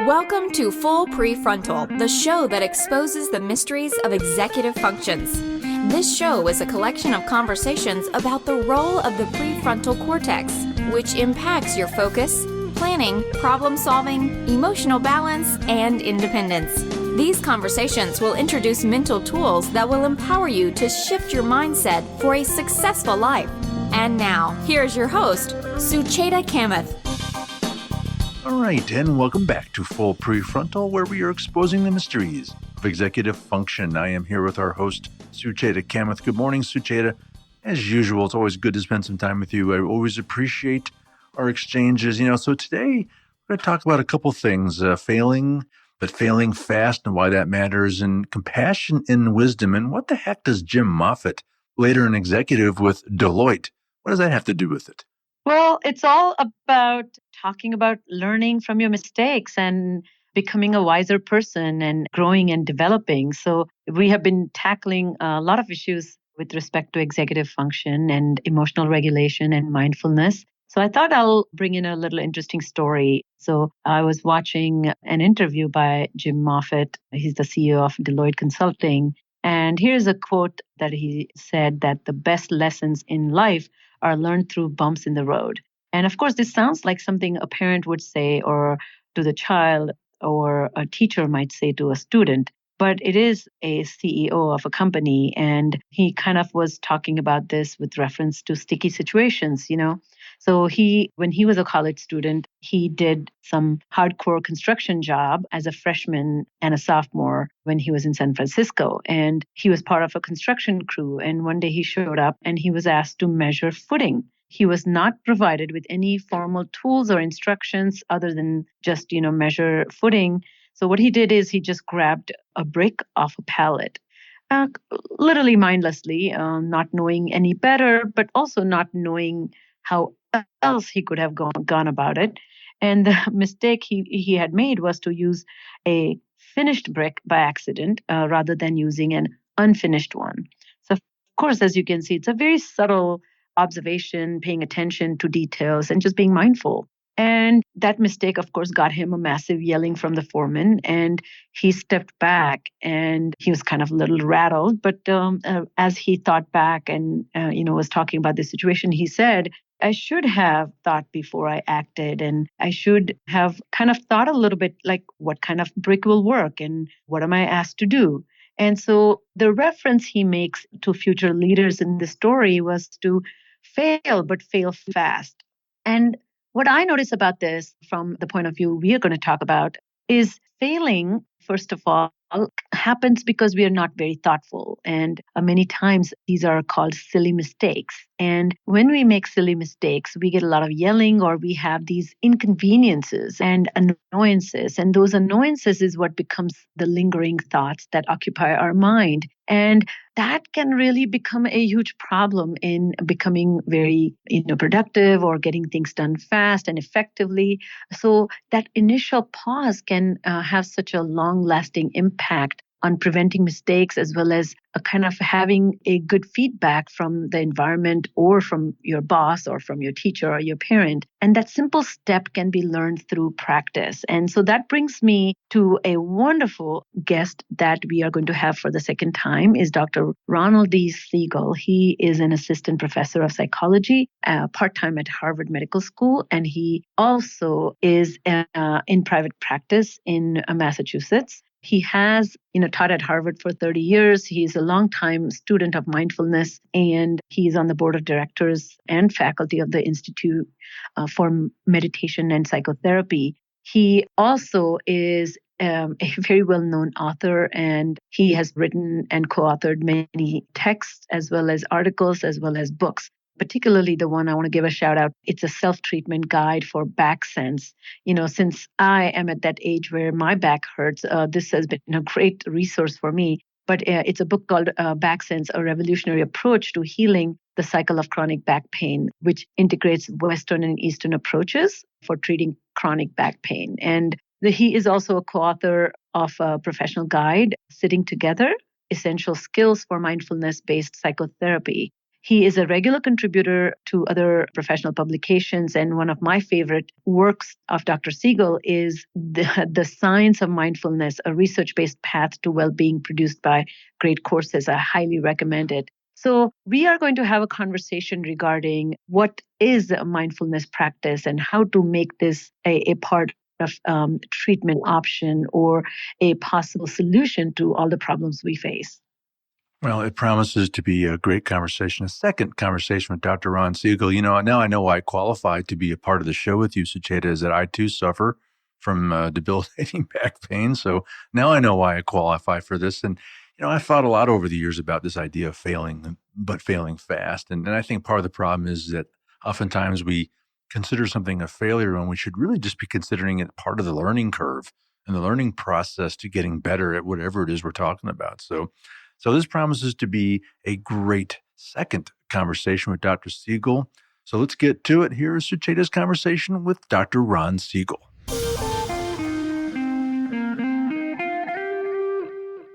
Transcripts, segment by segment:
Welcome to Full Prefrontal, the show that exposes the mysteries of executive functions. This show is a collection of conversations about the role of the prefrontal cortex, which impacts your focus, planning, problem-solving, emotional balance, and independence. These conversations will introduce mental tools that will empower you to shift your mindset for a successful life. And now, here's your host, Sucheta Kamath. All right, and welcome back to Full Prefrontal, where we are exposing the mysteries of executive function. I am here with our host, Sucheta Kamath. Good morning, Sucheta. As usual, it's always good to spend some time with you. I always appreciate our exchanges. So today we're going to talk about a couple things, failing, but failing fast and why that matters, and compassion in wisdom. And what the heck does Jim Moffitt, later an executive with Deloitte, what does that have to do with it? Well, it's all about talking about learning from your mistakes and becoming a wiser person and growing and developing. So we have been tackling a lot of issues with respect to executive function and emotional regulation and mindfulness. So I thought I'll bring in a little interesting story. So I was watching an interview by Jim Moffitt. He's the CEO of Deloitte Consulting. And here's a quote that he said, that the best lessons in life are learned through bumps in the road. And of course, this sounds like something a parent would say or to the child, or a teacher might say to a student. But it is a CEO of a company, and he kind of was talking about this with reference to sticky situations, So when he was a college student, he did some hardcore construction job as a freshman and a sophomore when he was in San Francisco. And he was part of a construction crew. And one day he showed up and he was asked to measure footing. He was not provided with any formal tools or instructions other than just, measure footing. So what he did is he just grabbed a brick off a pallet, literally mindlessly, not knowing any better, but also not knowing how else he could have gone about it. And the mistake he had made was to use a finished brick by accident rather than using an unfinished one. So, of course, as you can see, it's a very subtle observation, paying attention to details and just being mindful. And that mistake, of course, got him a massive yelling from the foreman, and he stepped back and he was kind of a little rattled. But as he thought back and, was talking about the situation, he said, I should have thought before I acted, and I should have kind of thought a little bit like what kind of brick will work and what am I asked to do? And so the reference he makes to future leaders in the story was to fail, but fail fast. And what I notice about this from the point of view we are going to talk about is failing, first of all, happens because we are not very thoughtful. And many times these are called silly mistakes. And when we make silly mistakes, we get a lot of yelling, or we have these inconveniences and annoyances. And those annoyances is what becomes the lingering thoughts that occupy our mind. And that can really become a huge problem in becoming very productive or getting things done fast and effectively. So that initial pause can have such a long-lasting impact on preventing mistakes, as well as a kind of having a good feedback from the environment or from your boss or from your teacher or your parent. And that simple step can be learned through practice. And so that brings me to a wonderful guest that we are going to have for the second time is Dr. Ronald D. Siegel. He is an assistant professor of psychology, part-time at Harvard Medical School, and he also is in private practice in Massachusetts. He has, taught at Harvard for 30 years. He's a longtime student of mindfulness, and he's on the board of directors and faculty of the Institute for Meditation and Psychotherapy. He also is a very well-known author, and he has written and co-authored many texts, as well as articles, as well as books. Particularly the one I want to give a shout out, it's a self-treatment guide for back sense. Since I am at that age where my back hurts, this has been a great resource for me. But it's a book called Back Sense, A Revolutionary Approach to Healing the Cycle of Chronic Back Pain, which integrates Western and Eastern approaches for treating chronic back pain. And he is also a co-author of a professional guide, Sitting Together, Essential Skills for Mindfulness-Based Psychotherapy. He is a regular contributor to other professional publications. And one of my favorite works of Dr. Siegel is the Science of Mindfulness, a research-based path to well-being, produced by Great Courses. I highly recommend it. So we are going to have a conversation regarding what is a mindfulness practice and how to make this a part of treatment option or a possible solution to all the problems we face. Well, it promises to be a great conversation, a second conversation with Dr. Ron Siegel. Now I know why I qualified to be a part of the show with you, Sucheta, is that I too suffer from debilitating back pain. So now I know why I qualify for this. And, I thought a lot over the years about this idea of failing, but failing fast. And I think part of the problem is that oftentimes we consider something a failure when we should really just be considering it part of the learning curve and the learning process to getting better at whatever it is we're talking about. So this promises to be a great second conversation with Dr. Siegel. So let's get to it. Here is Sucheta's conversation with Dr. Ron Siegel.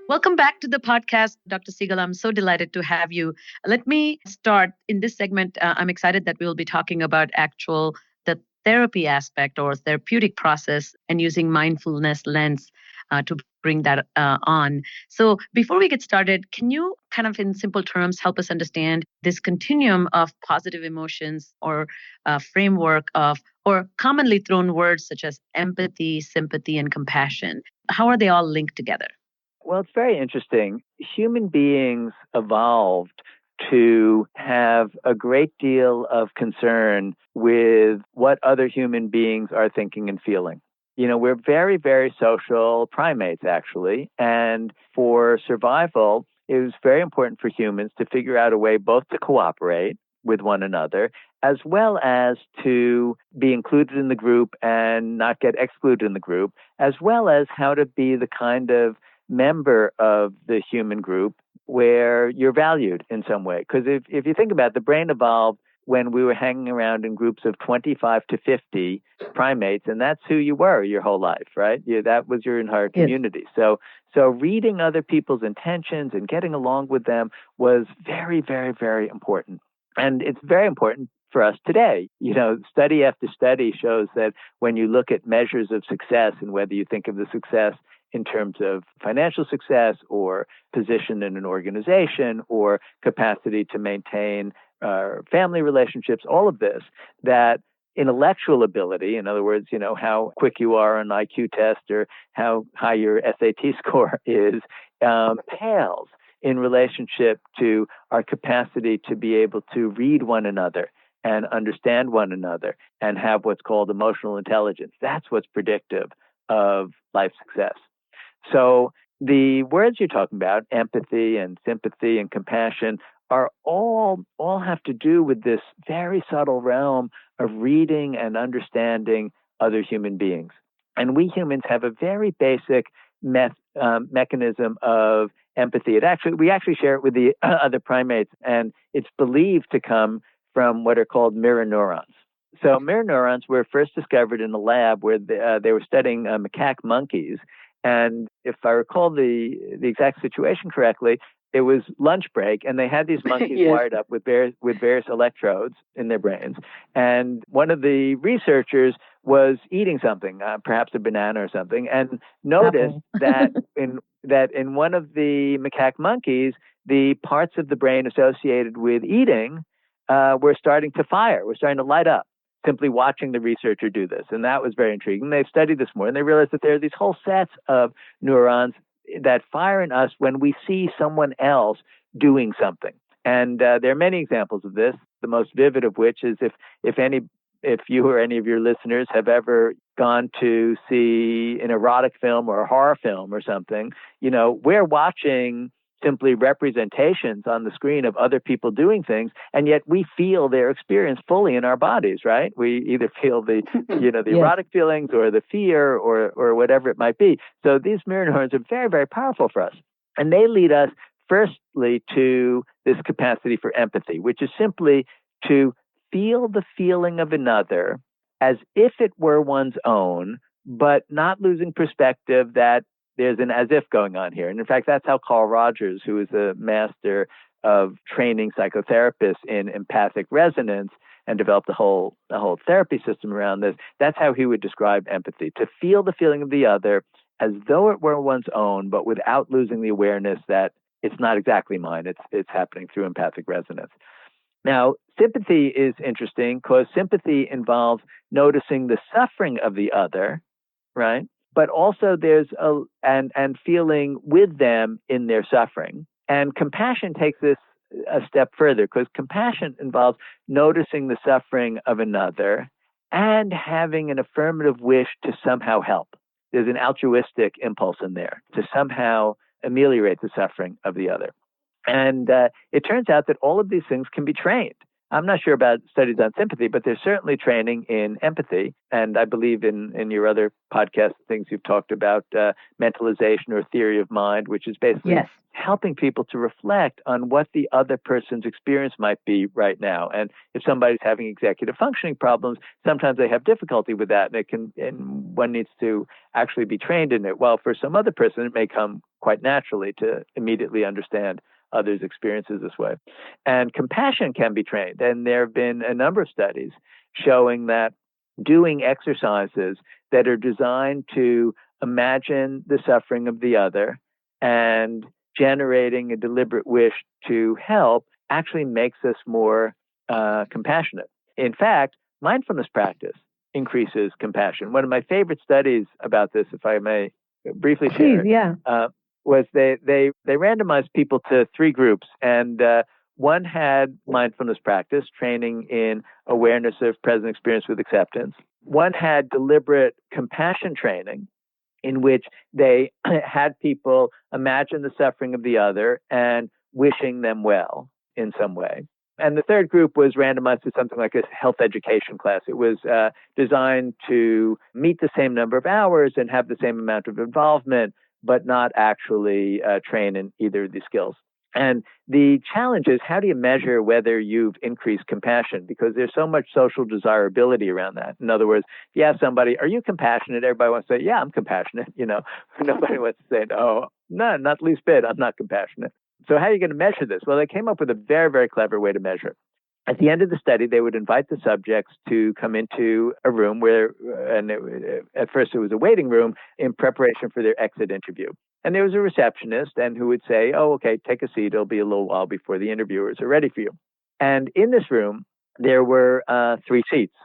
Welcome back to the podcast, Dr. Siegel. I'm so delighted to have you. Let me start in this segment. I'm excited that we will be talking about the therapy aspect or therapeutic process and using mindfulness lens to bring that on. So before we get started, can you kind of in simple terms help us understand this continuum of positive emotions or framework of, or commonly thrown words such as empathy, sympathy, and compassion? How are they all linked together? Well, it's very interesting. Human beings evolved to have a great deal of concern with what other human beings are thinking and feeling. We're very, very social primates, actually. And for survival, it was very important for humans to figure out a way both to cooperate with one another, as well as to be included in the group and not get excluded in the group, as well as how to be the kind of member of the human group where you're valued in some way. Because if you think about it, the brain evolved when we were hanging around in groups of 25 to 50 primates, and that's who you were your whole life, right? That was your entire community. Yes. So reading other people's intentions and getting along with them was very, very, very important. And it's very important for us today. Study after study shows that when you look at measures of success and whether you think of the success in terms of financial success or position in an organization or capacity to maintain family relationships, all of this, that intellectual ability, in other words, how quick you are on an IQ test or how high your SAT score is, pales in relationship to our capacity to be able to read one another and understand one another and have what's called emotional intelligence. That's what's predictive of life success. So the words you're talking about, empathy and sympathy and compassion, are all have to do with this very subtle realm of reading and understanding other human beings. And we humans have a very basic mechanism of empathy. We actually share it with the other primates, and it's believed to come from what are called mirror neurons. So mirror neurons were first discovered in a lab where they were studying macaque monkeys. And if I recall the exact situation correctly, it was lunch break, and they had these monkeys yes. wired up with various electrodes in their brains. And one of the researchers was eating something, perhaps a banana or something, and noticed that in one of the macaque monkeys, the parts of the brain associated with eating were starting to fire, were starting to light up, simply watching the researcher do this. And that was very intriguing. They've studied this more, and they realized that there are these whole sets of neurons that fire in us when we see someone else doing something. And there are many examples of this, the most vivid of which is if you or any of your listeners have ever gone to see an erotic film or a horror film or something, we're watching simply representations on the screen of other people doing things, and yet we feel their experience fully in our bodies, right? We either feel the yes. erotic feelings or the fear or whatever it might be. So these mirror neurons are very, very powerful for us. And they lead us firstly to this capacity for empathy, which is simply to feel the feeling of another as if it were one's own, but not losing perspective that there's an as if going on here. And in fact, that's how Carl Rogers, who is a master of training psychotherapists in empathic resonance and developed a whole therapy system around this. That's how he would describe empathy: to feel the feeling of the other as though it were one's own, but without losing the awareness that it's not exactly mine. It's happening through empathic resonance. Now, sympathy is interesting because sympathy involves noticing the suffering of the other, right? But also there's and feeling with them in their suffering. And compassion takes this a step further, because compassion involves noticing the suffering of another and having an affirmative wish to somehow help. There's an altruistic impulse in there to somehow ameliorate the suffering of the other. And it turns out that all of these things can be trained. I'm not sure about studies on sympathy, but there's certainly training in empathy. And I believe in your other podcast things you've talked about mentalization or theory of mind, which is basically helping people to reflect on what the other person's experience might be right now. And if somebody's having executive functioning problems, sometimes they have difficulty with that, and one needs to actually be trained in it. While for some other person, it may come quite naturally to immediately understand others' experiences this way. And compassion can be trained. And there have been a number of studies showing that doing exercises that are designed to imagine the suffering of the other and generating a deliberate wish to help actually makes us more compassionate. In fact, mindfulness practice increases compassion. One of my favorite studies about this, if I may briefly share, was they randomized people to 3 groups, and one had mindfulness practice, training in awareness of present experience with acceptance. One had deliberate compassion training, in which they had people imagine the suffering of the other and wishing them well in some way. And the third group was randomized to something like a health education class. It was designed to meet the same number of hours and have the same amount of involvement, but not actually train in either of these skills. And the challenge is, how do you measure whether you've increased compassion? Because there's so much social desirability around that. In other words, if you ask somebody, are you compassionate? Everybody wants to say, yeah, I'm compassionate. Nobody wants to say, no, not the least bit, I'm not compassionate. So how are you going to measure this? Well, they came up with a very, very clever way to measure it. At the end of the study, they would invite the subjects to come into a room at first it was a waiting room in preparation for their exit interview. And there was a receptionist who would say, oh, okay, take a seat. It'll be a little while before the interviewers are ready for you. And in this room, there were 3 seats.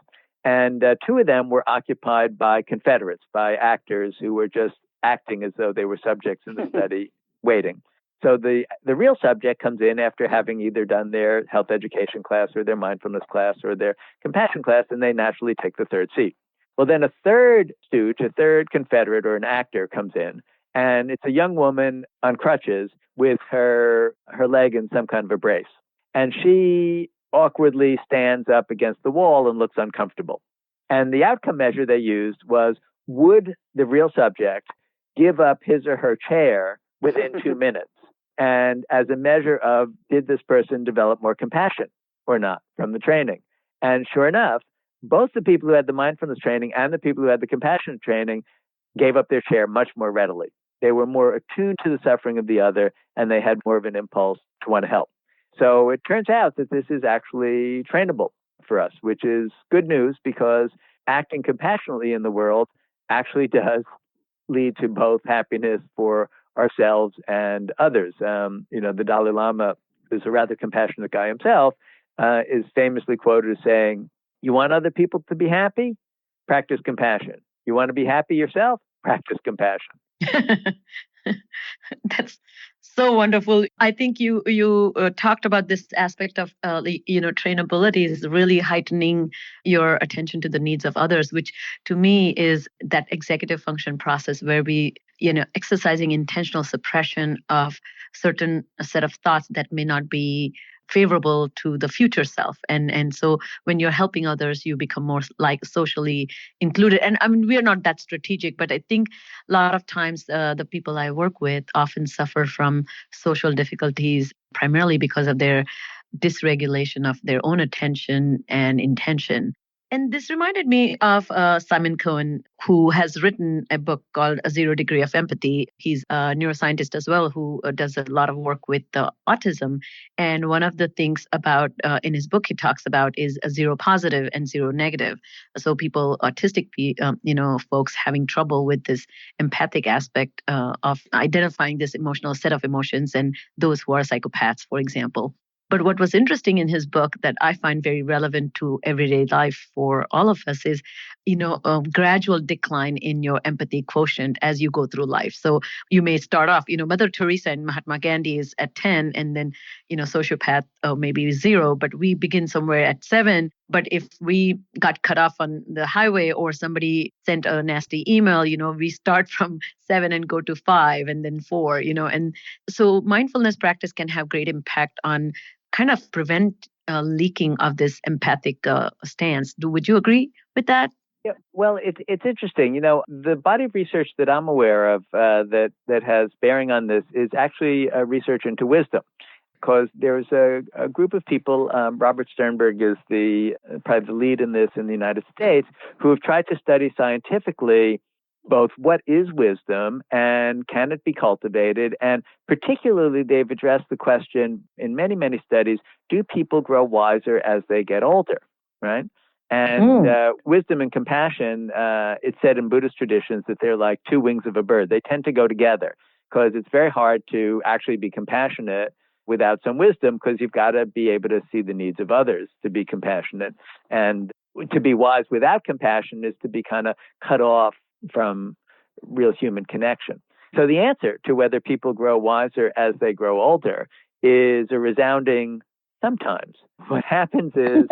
And 2 of them were occupied by Confederates, by actors who were just acting as though they were subjects in the study waiting. So the real subject comes in after having either done their health education class or their mindfulness class or their compassion class, and they naturally take the 3rd seat. Well, then a third stooge, a third Confederate or an actor comes in, and it's a young woman on crutches with her leg in some kind of a brace. And she awkwardly stands up against the wall and looks uncomfortable. And the outcome measure they used was, would the real subject give up his or her chair within 2 minutes? And as a measure of, did this person develop more compassion or not from the training? And sure enough, both the people who had the mindfulness training and the people who had the compassion training gave up their chair much more readily. They were more attuned to the suffering of the other, and they had more of an impulse to want to help. So it turns out that this is actually trainable for us, which is good news, because acting compassionately in the world actually does lead to both happiness for ourselves and others. The Dalai Lama, who's a rather compassionate guy himself, is famously quoted as saying, you want other people to be happy? Practice compassion. You want to be happy yourself? Practice compassion. That's so wonderful. I think you talked about this aspect of trainability is really heightening your attention to the needs of others, which to me is that executive function process where we exercising intentional suppression of certain set of thoughts that may not be favorable to the future self. And so when you're helping others, you become more like socially included. And I mean, we're not that strategic, but I think a lot of times the people I work with often suffer from social difficulties, primarily because of their dysregulation of their own attention and intention. And this reminded me of Simon Cohen, who has written a book called A Zero Degree of Empathy. He's a neuroscientist as well, who does a lot of work with autism. And one of the things about in his book he talks about is a zero positive and zero negative. So people, autistic, folks having trouble with this empathic aspect of identifying this emotional set of emotions, and those who are psychopaths, for example. But what was interesting in his book that I find very relevant to everyday life for all of us is, a gradual decline in your empathy quotient as you go through life. So you may start off, Mother Teresa and Mahatma Gandhi is at 10, and then, sociopath maybe 0, but we begin somewhere at 7. But if we got cut off on the highway or somebody sent a nasty email, we start from 7 and go to 5 and then 4, and so mindfulness practice can have great impact on kind of prevent leaking of this empathic stance. Would you agree with that? Yeah, well, it's interesting. The body of research that I'm aware of that has bearing on this is actually research into wisdom. Because there's a group of people, Robert Sternberg is probably the lead in this in the United States, who have tried to study scientifically both what is wisdom and can it be cultivated, and particularly they've addressed the question in many, many studies, do people grow wiser as they get older, right? And wisdom and compassion, it's said in Buddhist traditions that they're like two wings of a bird. They tend to go together because it's very hard to actually be compassionate without some wisdom, because you've got to be able to see the needs of others to be compassionate. And to be wise without compassion is to be kind of cut off from real human connection. So the answer to whether people grow wiser as they grow older is a resounding sometimes. What happens is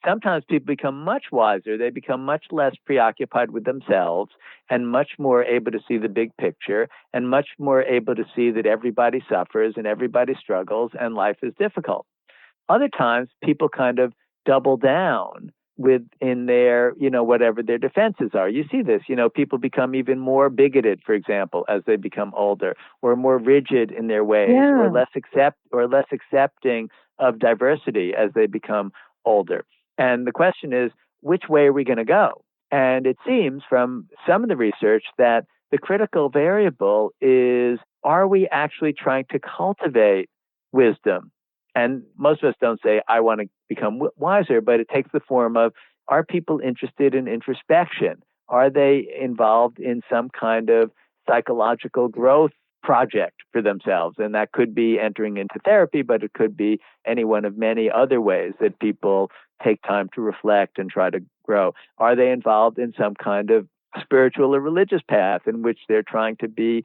sometimes people become much wiser. They become much less preoccupied with themselves and much more able to see the big picture and much more able to see that everybody suffers and everybody struggles and life is difficult. Other times, people kind of double down within their, whatever their defenses are. You see this, people become even more bigoted, for example, as they become older, or more rigid in their ways, or less accepting of diversity as they become older. And the question is, which way are we going to go? And it seems from some of the research that the critical variable is, are we actually trying to cultivate wisdom? And most of us don't say, I want to become wiser, but it takes the form of, are people interested in introspection? Are they involved in some kind of psychological growth project for themselves? And that could be entering into therapy, but it could be any one of many other ways that people take time to reflect and try to grow. Are they involved in some kind of spiritual or religious path in which they're trying to be,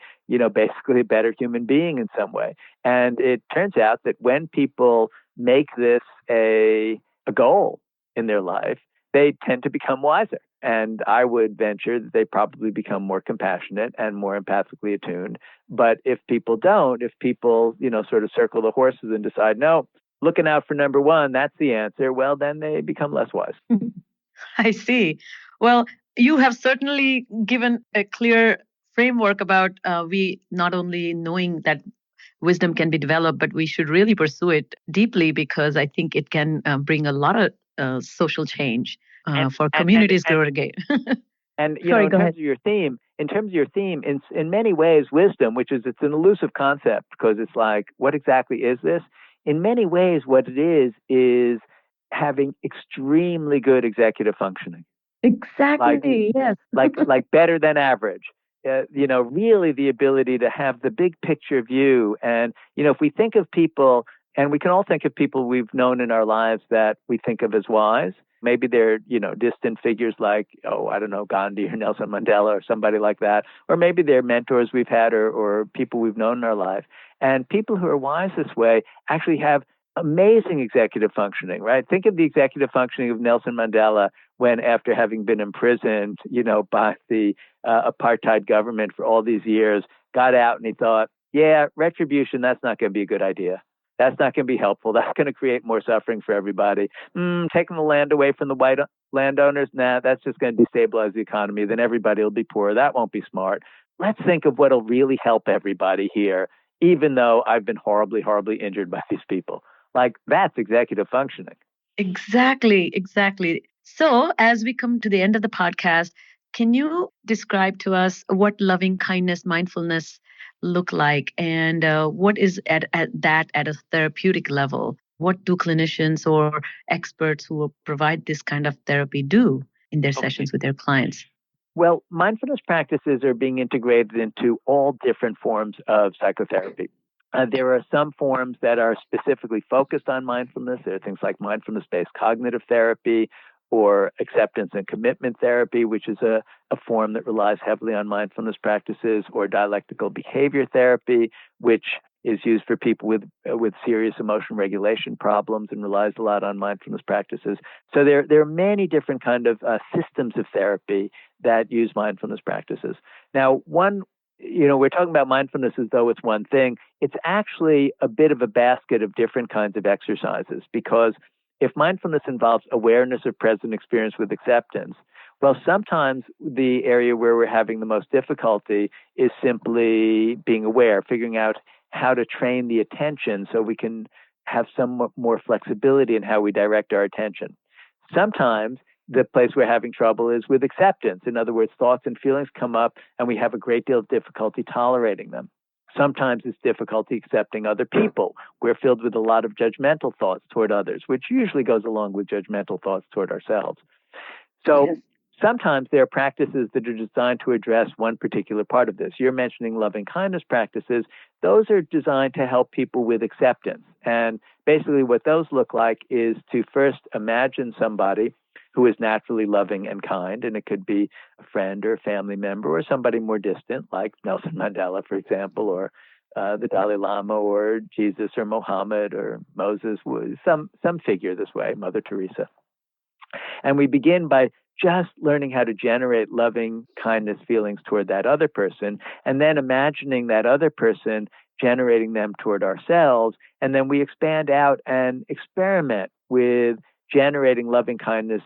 basically a better human being in some way? And it turns out that when people make this a goal in their life, they tend to become wiser. And I would venture that they probably become more compassionate and more empathically attuned. But if people don't, if people, sort of circle the horses and decide, no, looking out for number one, that's the answer, well, then they become less wise. I see. Well, you have certainly given a clear framework about we not only knowing that wisdom can be developed, but we should really pursue it deeply, because I think it can bring a lot of social change for communities to aggregate. And in terms of your theme, in many ways, wisdom, it's an elusive concept, because it's like, what exactly is this? In many ways, what it is having extremely good executive functioning. Exactly. Yes. like better than average. Really the ability to have the big picture view. And, if we think of people, and we can all think of people we've known in our lives that we think of as wise, maybe they're, distant figures like, Gandhi or Nelson Mandela or somebody like that. Or maybe they're mentors we've had or people we've known in our life. And people who are wise this way actually have amazing executive functioning, right? Think of the executive functioning of Nelson Mandela when, after having been imprisoned, by the apartheid government for all these years, got out and he thought, yeah, retribution, that's not going to be a good idea. That's not going to be helpful. That's going to create more suffering for everybody. Taking the land away from the white landowners, that's just going to destabilize the economy. Then everybody will be poor. That won't be smart. Let's think of what'll really help everybody here, even though I've been horribly, horribly injured by these people. Like, that's executive functioning. Exactly, exactly. So, as we come to the end of the podcast, can you describe to us what loving kindness, mindfulness look like, and what is at a therapeutic level? What do clinicians or experts who will provide this kind of therapy do in their Okay. sessions with their clients? Well, mindfulness practices are being integrated into all different forms of psychotherapy. There are some forms that are specifically focused on mindfulness. There are things like mindfulness-based cognitive therapy or acceptance and commitment therapy, which is a form that relies heavily on mindfulness practices, or dialectical behavior therapy, which is used for people with serious emotion regulation problems and relies a lot on mindfulness practices. So there are many different kind of systems of therapy that use mindfulness practices. Now, we're talking about mindfulness as though it's one thing. It's actually a bit of a basket of different kinds of exercises, because if mindfulness involves awareness of present experience with acceptance, well, sometimes the area where we're having the most difficulty is simply being aware, figuring out how to train the attention so we can have some more flexibility in how we direct our attention. Sometimes the place we're having trouble is with acceptance. In other words, thoughts and feelings come up and we have a great deal of difficulty tolerating them. Sometimes it's difficulty accepting other people. We're filled with a lot of judgmental thoughts toward others, which usually goes along with judgmental thoughts toward ourselves. So sometimes there are practices that are designed to address one particular part of this. You're mentioning loving kindness practices. Those are designed to help people with acceptance. And basically what those look like is to first imagine somebody who is naturally loving and kind, and it could be a friend or a family member or somebody more distant, like Nelson Mandela, for example, or the Dalai Lama, or Jesus, or Mohammed, or Moses, some figure this way, Mother Teresa. And we begin by just learning how to generate loving kindness feelings toward that other person, and then imagining that other person generating them toward ourselves. And then we expand out and experiment with generating loving kindness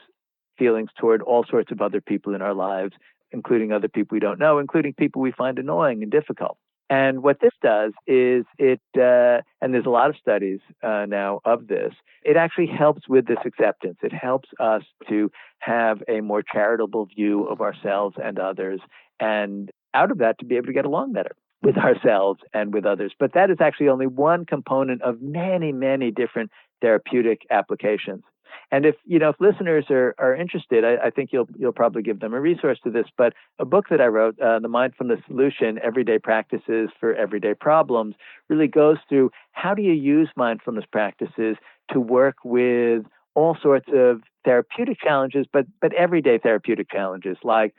feelings toward all sorts of other people in our lives, including other people we don't know, including people we find annoying and difficult. And what this does is and there's a lot of studies now of this, it actually helps with this acceptance. It helps us to have a more charitable view of ourselves and others, and out of that to be able to get along better with ourselves and with others. But that is actually only one component of many, many different therapeutic applications. And if listeners are interested, I think you'll probably give them a resource to this. But a book that I wrote, The Mindfulness Solution: Everyday Practices for Everyday Problems, really goes through how do you use mindfulness practices to work with all sorts of therapeutic challenges, but everyday therapeutic challenges like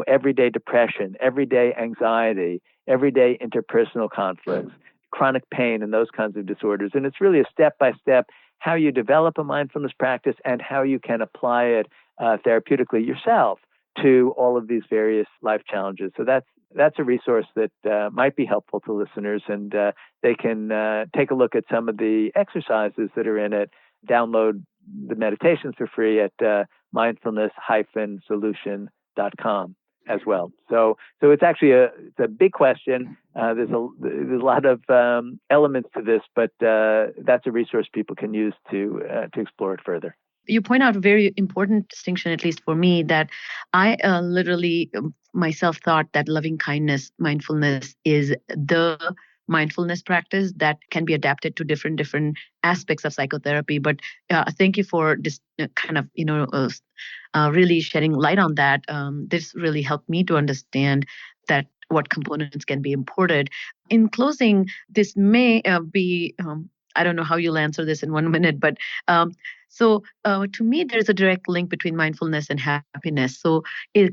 everyday depression, everyday anxiety, everyday interpersonal conflicts, chronic pain, and those kinds of disorders. And it's really a step-by-step how you develop a mindfulness practice and how you can apply it therapeutically yourself to all of these various life challenges. So that's a resource that might be helpful to listeners, and they can take a look at some of the exercises that are in it, download the meditations for free at mindfulness-solution.com as well. So it's actually it's a big question. There's a lot of elements to this, but that's a resource people can use to explore it further. You point out a very important distinction, at least for me, that I literally myself thought that loving kindness, mindfulness is the mindfulness practice that can be adapted to different aspects of psychotherapy. But thank you for this kind of, really shedding light on that. This really helped me to understand that what components can be imported. In closing, this may be, I don't know how you'll answer this in 1 minute, but so to me, there's a direct link between mindfulness and happiness. So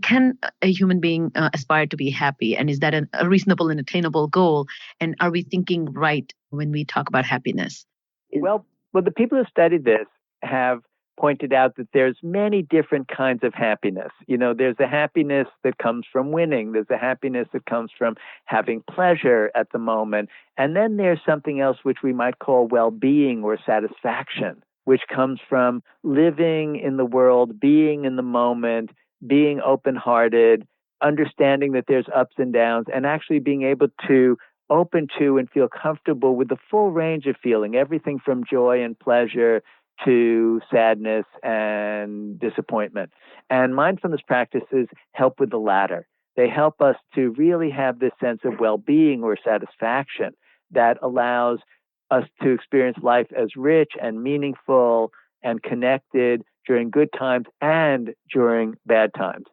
can a human being aspire to be happy? And is that a reasonable and attainable goal? And are we thinking right when we talk about happiness? Well, the people who studied this have pointed out that there's many different kinds of happiness. There's a happiness that comes from winning. There's a happiness that comes from having pleasure at the moment. And then there's something else which we might call well-being or satisfaction, which comes from living in the world, being in the moment, being open-hearted, understanding that there's ups and downs, and actually being able to open to and feel comfortable with the full range of feeling, everything from joy and pleasure to sadness and disappointment. And mindfulness practices help with the latter. They help us to really have this sense of well-being or satisfaction that allows us to experience life as rich and meaningful and connected during good times and during bad times.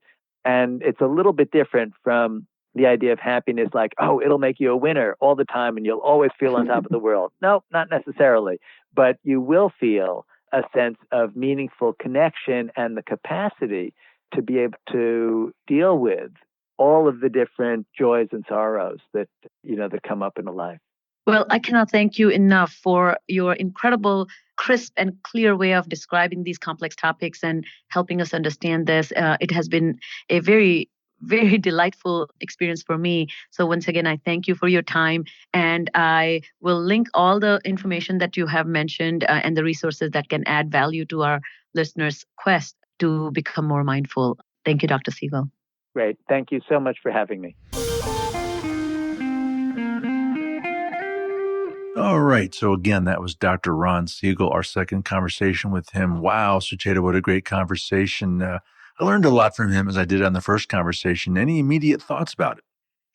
And it's a little bit different from the idea of happiness like, oh, it'll make you a winner all the time and you'll always feel on top of the world. No, not necessarily. But you will feel a sense of meaningful connection and the capacity to be able to deal with all of the different joys and sorrows that, that come up in a life. Well, I cannot thank you enough for your incredible, crisp, and clear way of describing these complex topics and helping us understand this. It has been a very, very delightful experience for me. So once again, I thank you for your time, and I will link all the information that you have mentioned and the resources that can add value to our listeners' quest to become more mindful. Thank you, Dr. Siegel. Great. Thank you so much for having me. All right. So again, that was Dr. Ron Siegel, our second conversation with him. Wow, Sucheta, what a great conversation. I learned a lot from him as I did on the first conversation. Any immediate thoughts about it?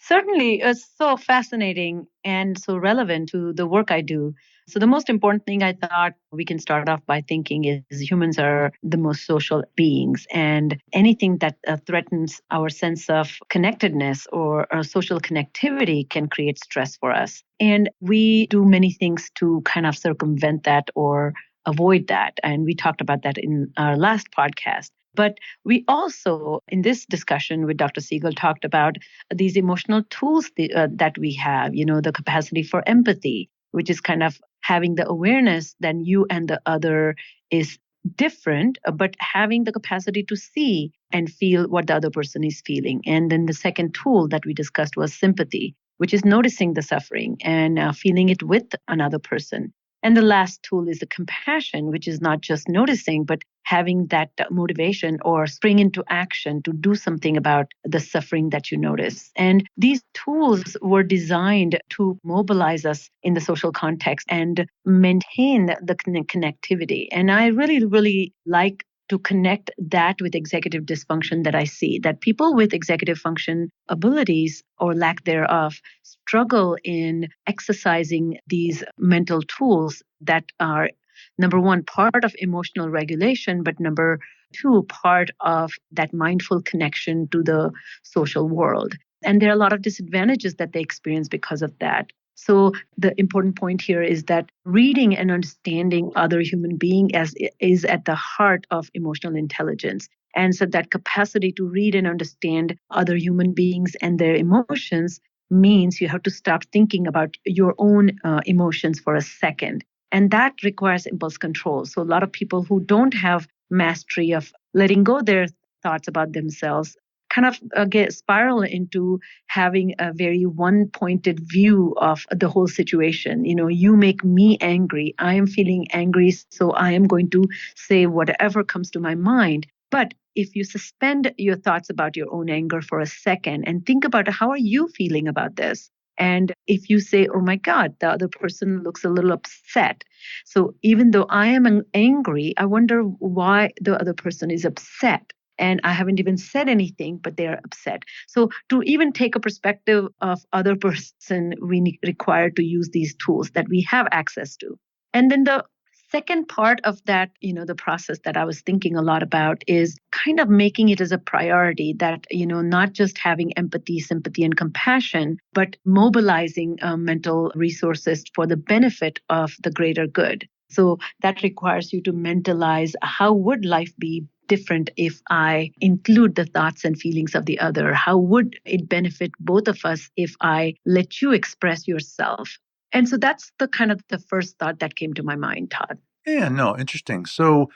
Certainly, it's so fascinating and so relevant to the work I do. So the most important thing I thought we can start off by thinking is humans are the most social beings, and anything that threatens our sense of connectedness or social connectivity can create stress for us. And we do many things to kind of circumvent that or avoid that. And we talked about that in our last podcast. But we also, in this discussion with Dr. Siegel, talked about these emotional tools that we have, the capacity for empathy, which is kind of having the awareness that you and the other is different, but having the capacity to see and feel what the other person is feeling. And then the second tool that we discussed was sympathy, which is noticing the suffering and feeling it with another person. And the last tool is the compassion, which is not just noticing, but having that motivation or spring into action to do something about the suffering that you notice. And these tools were designed to mobilize us in the social context and maintain the connectivity. And I really, really like to connect that with executive dysfunction that I see, that people with executive function abilities or lack thereof struggle in exercising these mental tools that are, number one, part of emotional regulation, but number two, part of that mindful connection to the social world. And there are a lot of disadvantages that they experience because of that. So the important point here is that reading and understanding other human being is at the heart of emotional intelligence. And so that capacity to read and understand other human beings and their emotions means you have to stop thinking about your own emotions for a second. And that requires impulse control. So a lot of people who don't have mastery of letting go their thoughts about themselves kind of spiral into having a very one-pointed view of the whole situation. You make me angry. I am feeling angry, so I am going to say whatever comes to my mind. But if you suspend your thoughts about your own anger for a second and think about how are you feeling about this? And if you say, oh my God, the other person looks a little upset. So even though I am angry, I wonder why the other person is upset. And I haven't even said anything, but they're upset. So to even take a perspective of other person, we require to use these tools that we have access to. And then the second part of that, the process that I was thinking a lot about is kind of making it as a priority that, not just having empathy, sympathy, and compassion, but mobilizing mental resources for the benefit of the greater good. So that requires you to mentalize how would life be different if I include the thoughts and feelings of the other? How would it benefit both of us if I let you express yourself? And so that's the kind of the first thought that came to my mind, Todd. Yeah, no, interesting. So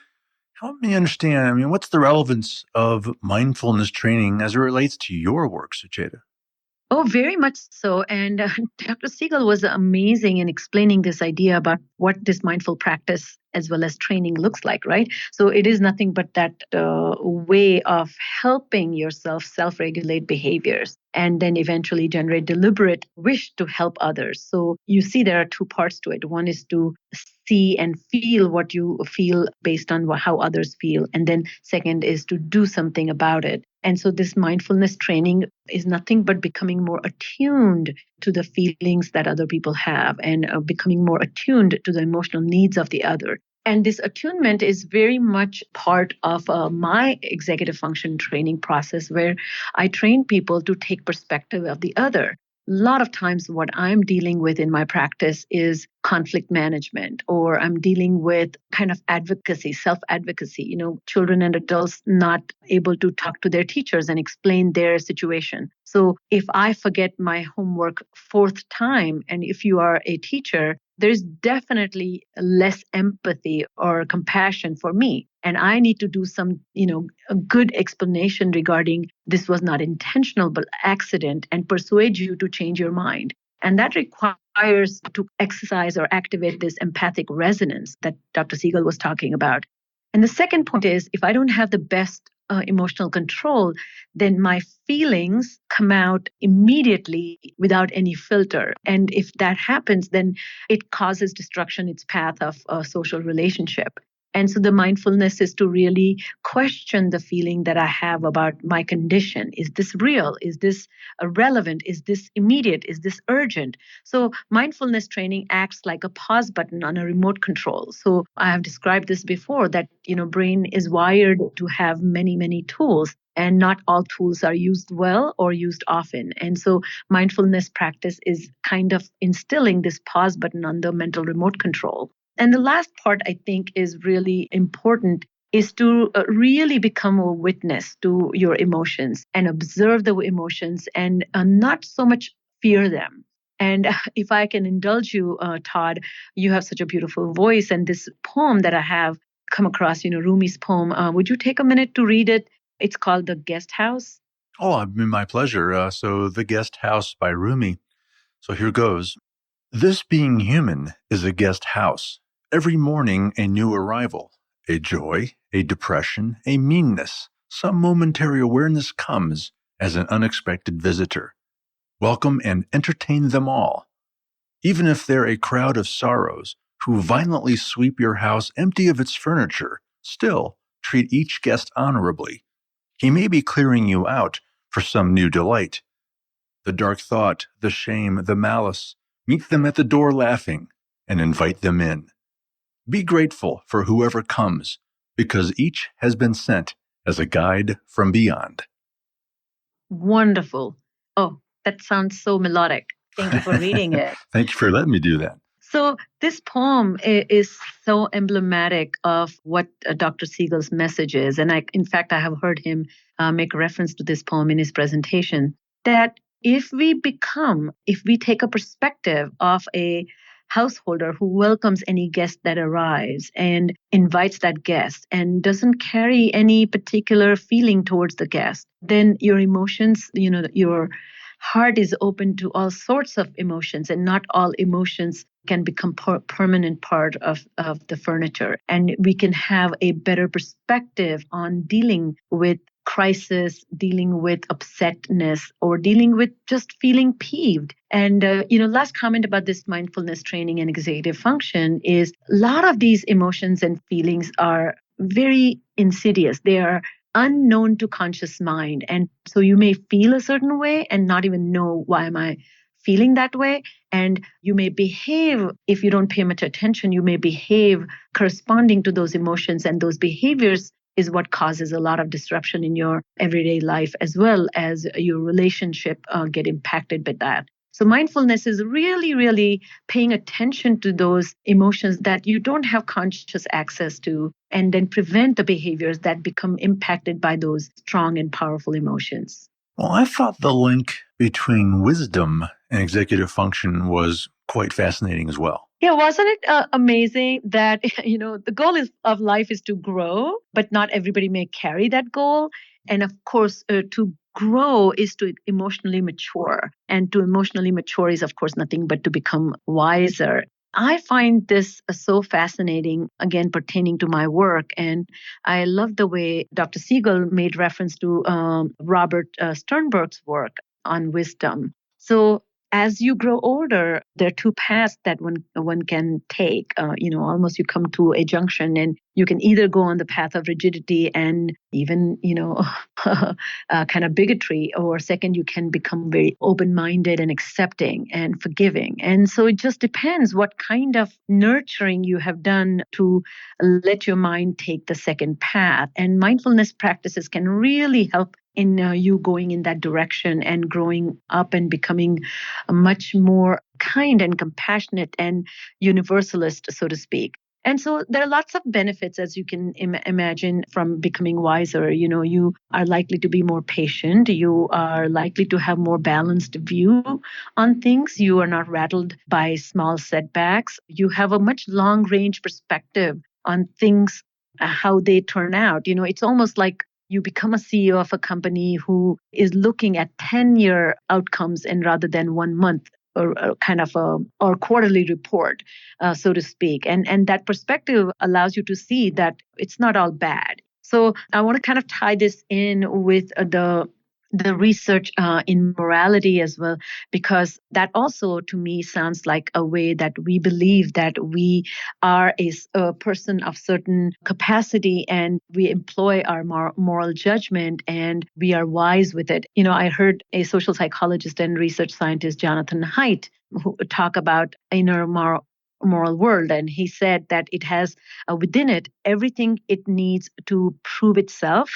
help me understand, what's the relevance of mindfulness training as it relates to your work, Sucheta? Oh, very much so. And Dr. Siegel was amazing in explaining this idea about what this mindful practice as well as training looks like, right? So it is nothing but that way of helping yourself self-regulate behaviors. and then eventually generate deliberate wish to help others. So you see there are two parts to it. One is to see and feel what you feel based on how others feel. And then second is to do something about it. And so this mindfulness training is nothing but becoming more attuned to the feelings that other people have and becoming more attuned to the emotional needs of the other. And this attunement is very much part of my executive function training process, where I train people to take perspective of the other. A lot of times what I'm dealing with in my practice is conflict management, or I'm dealing with kind of advocacy, self-advocacy, children and adults not able to talk to their teachers and explain their situation. So if I forget my homework fourth time, and if you are a teacher, there's definitely less empathy or compassion for me. And I need to do some, a good explanation regarding this was not intentional, but accident, and persuade you to change your mind. And that requires to exercise or activate this empathic resonance that Dr. Siegel was talking about. And the second point is, if I don't have the best emotional control, then my feelings come out immediately without any filter. And if that happens, then it causes destruction, its path of a social relationship. And so the mindfulness is to really question the feeling that I have about my condition. Is this real? Is this relevant? Is this immediate? Is this urgent? So mindfulness training acts like a pause button on a remote control. So I have described this before, that, brain is wired to have many, many tools, and not all tools are used well or used often. And so mindfulness practice is kind of instilling this pause button on the mental remote control. And the last part I think is really important is to really become a witness to your emotions and observe the emotions and not so much fear them. And if I can indulge you, Todd, you have such a beautiful voice, and this poem that I have come across, Rumi's poem, would you take a minute to read it? It's called The Guest House. Oh, my pleasure. So The Guest House by Rumi. So here goes. This being human is a guest house. Every morning a new arrival, a joy, a depression, a meanness. Some momentary awareness comes as an unexpected visitor. Welcome and entertain them all. Even if they're a crowd of sorrows who violently sweep your house empty of its furniture, still treat each guest honorably. He may be clearing you out for some new delight. The dark thought, the shame, the malice, meet them at the door laughing and invite them in. Be grateful for whoever comes, because each has been sent as a guide from beyond. Wonderful. Oh, that sounds so melodic. Thank you for reading it. Thank you for letting me do that. So this poem is so emblematic of what Dr. Siegel's message is. And in fact, I have heard him make reference to this poem in his presentation, that if we take a perspective of a householder who welcomes any guest that arrives and invites that guest and doesn't carry any particular feeling towards the guest, then your emotions, your heart is open to all sorts of emotions, and not all emotions can become permanent part of the furniture. And we can have a better perspective on dealing with crisis, dealing with upsetness, or dealing with just feeling peeved. And, last comment about this mindfulness training and executive function is a lot of these emotions and feelings are very insidious. They are unknown to conscious mind. And so you may feel a certain way and not even know, why am I feeling that way? And you may behave, if you don't pay much attention, you may behave corresponding to those emotions, and those behaviors is what causes a lot of disruption in your everyday life, as well as your relationship get impacted by that. So mindfulness is really, really paying attention to those emotions that you don't have conscious access to, and then prevent the behaviors that become impacted by those strong and powerful emotions. Well, I thought the link between wisdom and executive function was quite fascinating as well. Yeah, wasn't it amazing that, the goal of life is to grow, but not everybody may carry that goal. And of course, to grow is to emotionally mature. And to emotionally mature is, of course, nothing but to become wiser. I find this so fascinating, again, pertaining to my work. And I love the way Dr. Siegel made reference to Robert Sternberg's work. on wisdom. So as you grow older, there are two paths that one can take. Almost you come to a junction, and you can either go on the path of rigidity and even, kind of bigotry, or second, you can become very open-minded and accepting and forgiving. And so it just depends what kind of nurturing you have done to let your mind take the second path. And mindfulness practices can really help in you going in that direction and growing up and becoming a much more kind and compassionate and universalist, so to speak. And so there are lots of benefits, as you can imagine, from becoming wiser. You are likely to be more patient. You are likely to have more balanced view on things. You are not rattled by small setbacks. You have a much long range perspective on things, how they turn out. It's almost like you become a CEO of a company who is looking at 10-year outcomes and rather than 1 month or kind of or quarterly report, so to speak. And that perspective allows you to see that it's not all bad. So I want to kind of tie this in with the research in morality as well, because that also to me sounds like a way that we believe that we are a person of certain capacity and we employ our moral judgment and we are wise with it. I heard a social psychologist and research scientist, Jonathan Haidt, who talk about inner moral world. And he said that it has within it everything it needs to prove itself.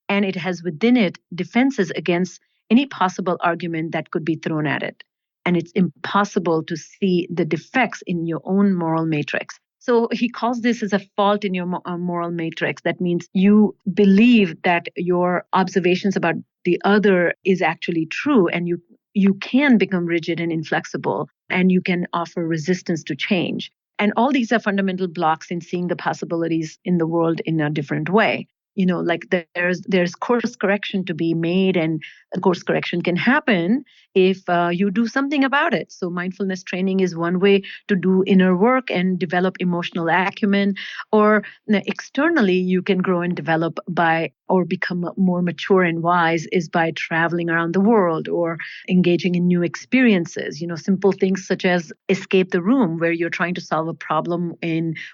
And it has within it defenses against any possible argument that could be thrown at it. And it's impossible to see the defects in your own moral matrix. So he calls this as a fault in your moral matrix. That means you believe that your observations about the other is actually true, and you can become rigid and inflexible, and you can offer resistance to change. And all these are fundamental blocks in seeing the possibilities in the world in a different way. Like there's course correction to be made, and course correction can happen if you do something about it. So mindfulness training is one way to do inner work and develop emotional acumen, or externally you can grow and develop by or become more mature and wise is by traveling around the world or engaging in new experiences. Simple things such as escape the room, where you're trying to solve a problem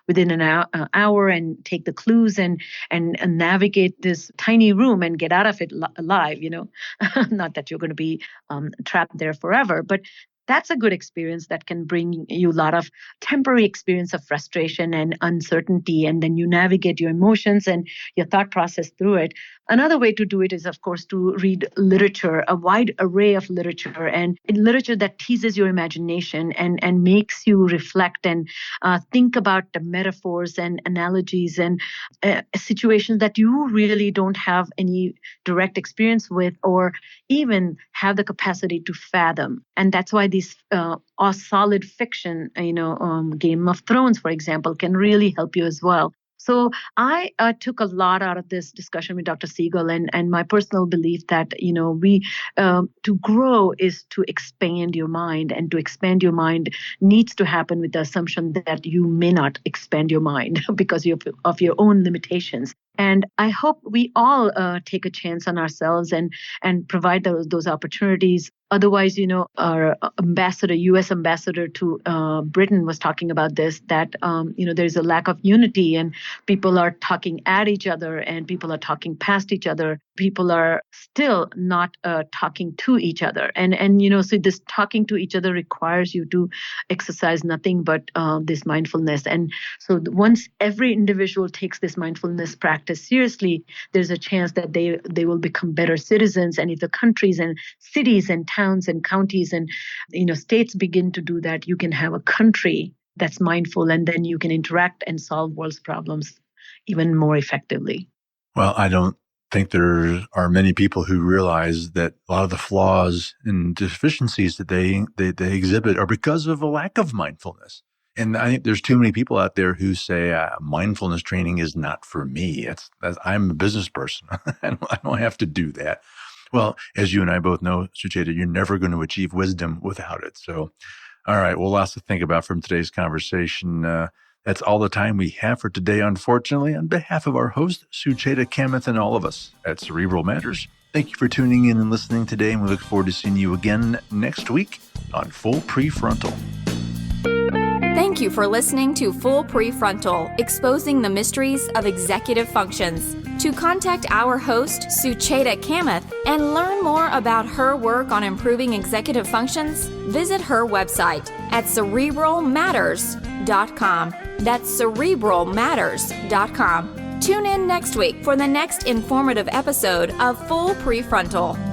within an hour and take the clues and navigate this tiny room and get out of it alive. Not that you're going to be trapped there forever, but that's a good experience that can bring you a lot of temporary experience of frustration and uncertainty. And then you navigate your emotions and your thought process through it. Another way to do it is, of course, to read literature, a wide array of literature, and literature that teases your imagination and makes you reflect and think about the metaphors and analogies and situations that you really don't have any direct experience with or even have the capacity to fathom. And that's why these solid fiction, Game of Thrones, for example, can really help you as well. So I took a lot out of this discussion with Dr. Siegel, and my personal belief that, we to grow is to expand your mind, and to expand your mind needs to happen with the assumption that you may not expand your mind because of your own limitations. And I hope we all take a chance on ourselves and provide those opportunities. Otherwise, our U.S. ambassador to Britain was talking about this, that, there's a lack of unity and people are talking at each other and people are talking past each other. People are still not talking to each other. And so this talking to each other requires you to exercise nothing but this mindfulness. And so once every individual takes this mindfulness practice seriously, there's a chance that they will become better citizens. And if the countries and cities and towns and counties and states begin to do that, you can have a country that's mindful, and then you can interact and solve world's problems even more effectively. Well, I don't think there are many people who realize that a lot of the flaws and deficiencies that they exhibit are because of a lack of mindfulness. And I think there's too many people out there who say mindfulness training is not for me. I'm a business person. I don't have to do that. Well, as you and I both know, Sucheta, you're never going to achieve wisdom without it. So, all right, well, lots to think about from today's conversation. That's all the time we have for today, unfortunately. On behalf of our host, Sucheta Kamath, and all of us at Cerebral Matters, Thank you for tuning in and listening today, and we look forward to seeing you again next week on Full Prefrontal. Thank you for listening to Full Prefrontal, Exposing the Mysteries of Executive Functions. To contact our host, Sucheta Kamath, and learn more about her work on improving executive functions, visit her website at cerebralmatters.com. That's cerebralmatters.com. Tune in next week for the next informative episode of Full Prefrontal.